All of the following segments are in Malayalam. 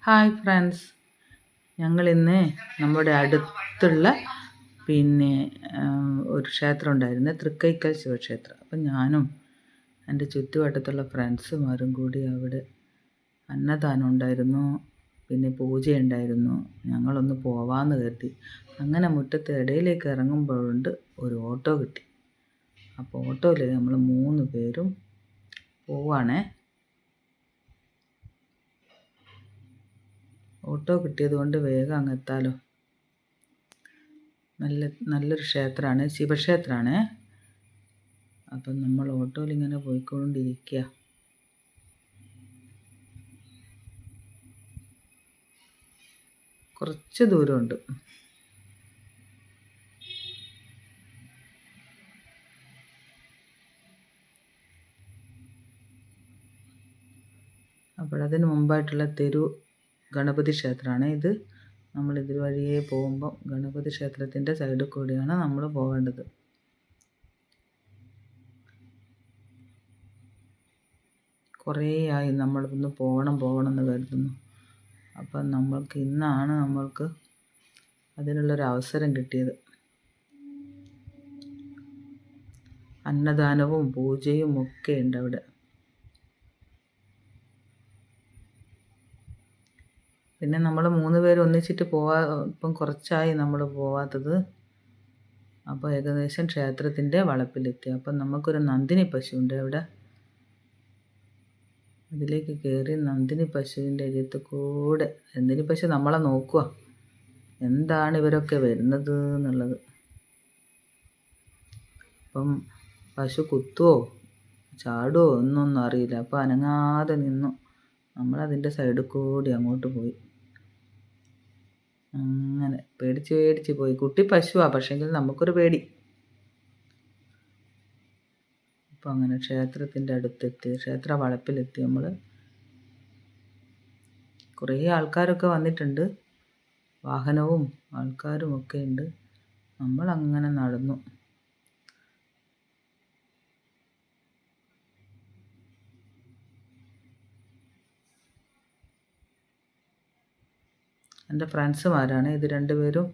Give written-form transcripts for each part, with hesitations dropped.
ഹായ് ഫ്രണ്ട്സ്, ഞങ്ങളിന്ന് നമ്മുടെ അടുത്തുള്ള പിന്നെ ഒരു ക്ഷേത്രം ഉണ്ടായിരുന്നു, തൃക്കൈക്കൽ ശിവക്ഷേത്രം. അപ്പം ഞാനും എൻ്റെ ചുറ്റുവട്ടത്തുള്ള ഫ്രണ്ട്സുമാരും കൂടി അവിടെ അന്നദാനം ഉണ്ടായിരുന്നു, പിന്നെ പൂജയുണ്ടായിരുന്നു. ഞങ്ങളൊന്ന് പോവാമെന്ന് കരുതി. അങ്ങനെ മുറ്റത്ത് ഇടയിലേക്ക് ഇറങ്ങുമ്പോഴുണ്ട് ഒരു ഓട്ടോ കിട്ടി. അപ്പോൾ ഓട്ടോയിൽ നമ്മൾ 3 പേരും പോവാണേ. ഓട്ടോ കിട്ടിയത് കൊണ്ട് വേഗം അങ്ങ് എത്താലോ. നല്ലൊരു ക്ഷേത്രമാണ്, ശിവക്ഷേത്രമാണ്. അപ്പം നമ്മൾ ഓട്ടോയിൽ ഇങ്ങനെ പോയിക്കൊണ്ടിരിക്കുക. കുറച്ച് ദൂരമുണ്ട്. അപ്പോഴതിന് മുമ്പായിട്ടുള്ള ഗണപതി ക്ഷേത്രമാണ് ഇത്. നമ്മൾ ഇതുവഴിയേ പോകുമ്പോൾ ഗണപതി ക്ഷേത്രത്തിൻ്റെ സൈഡിൽ കൂടിയാണ് നമ്മൾ പോകേണ്ടത്. കുറേ ആയി നമ്മളിന്ന് പോകണം എന്ന് കരുതുന്നു. അപ്പം നമ്മൾക്ക് അതിനുള്ളൊരു അവസരം കിട്ടിയത്. അന്നദാനവും പൂജയും ഒക്കെ ഉണ്ട് അവിടെ. പിന്നെ നമ്മൾ 3 പേര് ഒന്നിച്ചിട്ട് ഇപ്പം കുറച്ചായി നമ്മൾ പോവാത്തത്. അപ്പോൾ ഏകദേശം ക്ഷേത്രത്തിൻ്റെ വളപ്പിലെത്തി. അപ്പം നമുക്കൊരു നന്ദിനി പശുവുണ്ട് അവിടെ. അതിലേക്ക് കയറി നന്ദിനി പശുവിൻ്റെ അരിയത്ത് കൂടെ, നന്ദിനി പശു നമ്മളെ നോക്കുക, എന്താണ് ഇവരൊക്കെ വരുന്നത് എന്നുള്ളത്. അപ്പം പശു കുത്തുവോ ചാടുവോ എന്നൊന്നും അറിയില്ല. അപ്പോൾ അനങ്ങാതെ നിന്നു. നമ്മളതിൻ്റെ സൈഡിൽ കൂടി അങ്ങോട്ട് പോയി. അങ്ങനെ പേടിച്ച് പോയി. കുട്ടി പശുവാണ്, പക്ഷേങ്കിൽ നമുക്കൊരു പേടി. അപ്പോൾ അങ്ങനെ ക്ഷേത്രത്തിൻ്റെ അടുത്തെത്തി, ക്ഷേത്ര വളപ്പിലെത്തി. നമ്മൾ കുറേ ആൾക്കാരൊക്കെ വന്നിട്ടുണ്ട്, വാഹനവും ആൾക്കാരും ഒക്കെ ഉണ്ട്. നമ്മളങ്ങനെ നടന്നു. എൻ്റെ ഫ്രണ്ട്സുമാരാണ് ഇത് 2 പേരും.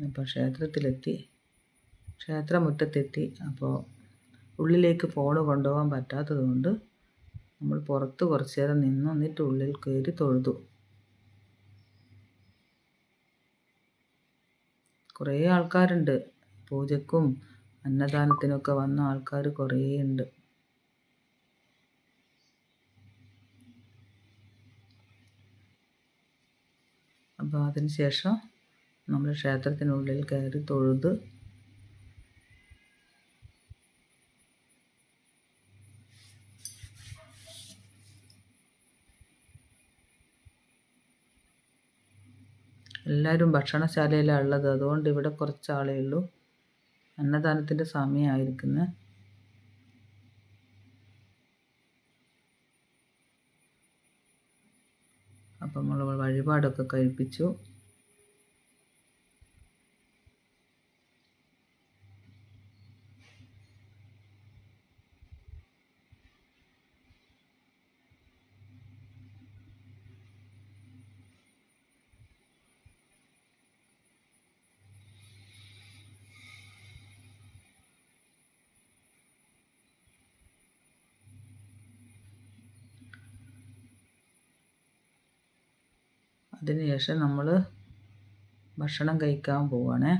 അപ്പോൾ ക്ഷേത്രത്തിലെത്തി, ക്ഷേത്രമുറ്റത്തെത്തി. അപ്പോൾ ഉള്ളിലേക്ക് ഫോൺ കൊണ്ടുപോകാൻ പറ്റാത്തത് കൊണ്ട് നമ്മൾ പുറത്ത് കുറച്ച് നേരം നിന്നു, എന്നിട്ട് ഉള്ളിൽ കയറി തൊഴുതു. കുറേ ആൾക്കാരുണ്ട്, പൂജക്കും അന്നദാനത്തിനൊക്കെ വന്ന ആൾക്കാർ കുറേ ഉണ്ട്. അപ്പോൾ അതിന് ശേഷം നമ്മൾ ക്ഷേത്രത്തിനുള്ളിൽ കയറി തൊഴുത് എല്ലാവരും ഭക്ഷണശാലയിലാണ് ഉള്ളത്. അതുകൊണ്ട് ഇവിടെ കുറച്ച് ആളേ ഉള്ളൂ. അന്നദാനത്തിൻ്റെ സമയമായിരിക്കുന്നത്. അപ്പം നമ്മൾ വഴിപാടൊക്കെ കഴിപ്പിച്ചു. അതിനുശേഷം നമ്മൾ ഭക്ഷണം കഴിക്കാൻ പോവുകയാണേ.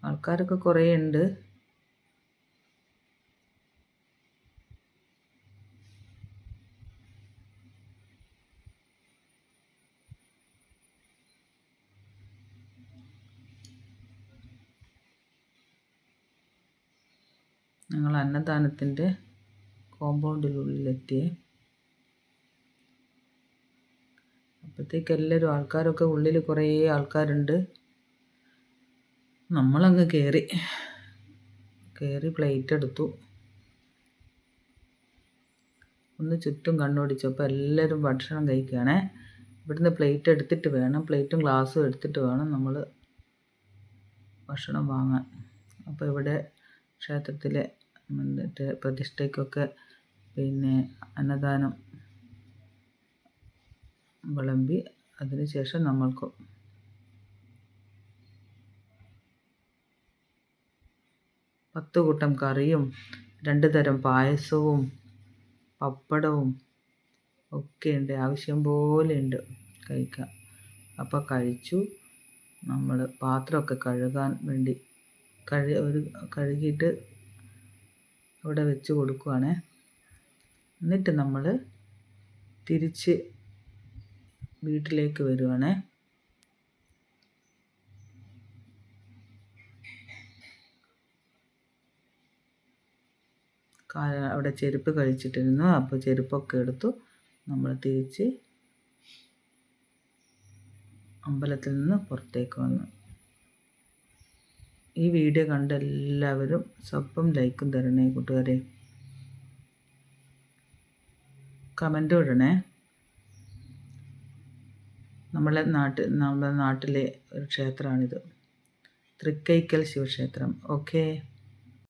ആൾക്കാരൊക്കെ കുറേ ഉണ്ട്. ഞങ്ങൾ അന്നദാനത്തിൻ്റെ കോമ്പൗണ്ടിനുള്ളിലെത്തി. അപ്പോഴത്തേക്ക് എല്ലാവരും ആൾക്കാരൊക്കെ ഉള്ളിൽ കുറേ ആൾക്കാരുണ്ട്. നമ്മളങ്ങ് കയറി പ്ലേറ്റ് എടുത്തു. ഒന്ന് ചുറ്റും കണ്ണോടിച്ചു. അപ്പോൾ എല്ലാവരും ഭക്ഷണം കഴിക്കുകയാണേ. ഇവിടുന്ന് പ്ലേറ്റ് എടുത്തിട്ട് വേണം, പ്ലേറ്റും ഗ്ലാസ്സും എടുത്തിട്ട് വേണം നമ്മൾ ഭക്ഷണം വാങ്ങാൻ. അപ്പോൾ ഇവിടെ ക്ഷേത്രത്തിലെ പ്രതിഷ്ഠയ്ക്കൊക്കെ പിന്നെ അന്നദാനം വിളമ്പി അതിനുശേഷം നമ്മൾക്ക് 10 കൂട്ടം കറിയും 2 തരം പായസവും പപ്പടവും ഒക്കെയുണ്ട്. ആവശ്യം പോലെ ഉണ്ട് കഴിക്കാൻ. അപ്പോൾ കഴിച്ചു. നമ്മൾ പാത്രമൊക്കെ കഴുകാൻ വേണ്ടി കഴുകിയിട്ട് അവിടെ വെച്ച് കൊടുക്കുവാണ്. എന്നിട്ട് നമ്മൾ തിരിച്ച് വീട്ടിലേക്ക് വരുവാണ്. അവിടെ ചെരുപ്പ് കഴിച്ചിട്ടിരുന്നു. അപ്പോൾ ചെരുപ്പൊക്കെ എടുത്തു നമ്മൾ തിരിച്ച് അമ്പലത്തിൽ നിന്ന് പുറത്തേക്ക് വന്നു. ഈ വീഡിയോ കണ്ട എല്ലാവരും സബും ലൈക്കും തരണേ കൂട്ടുകാരെ. കമൻറ്റും ഇടണേ. നമ്മുടെ നാട്ടിലെ ഒരു ക്ഷേത്രമാണിത്. തൃക്കൈക്കൽ ശിവക്ഷേത്രം. ഓക്കേ.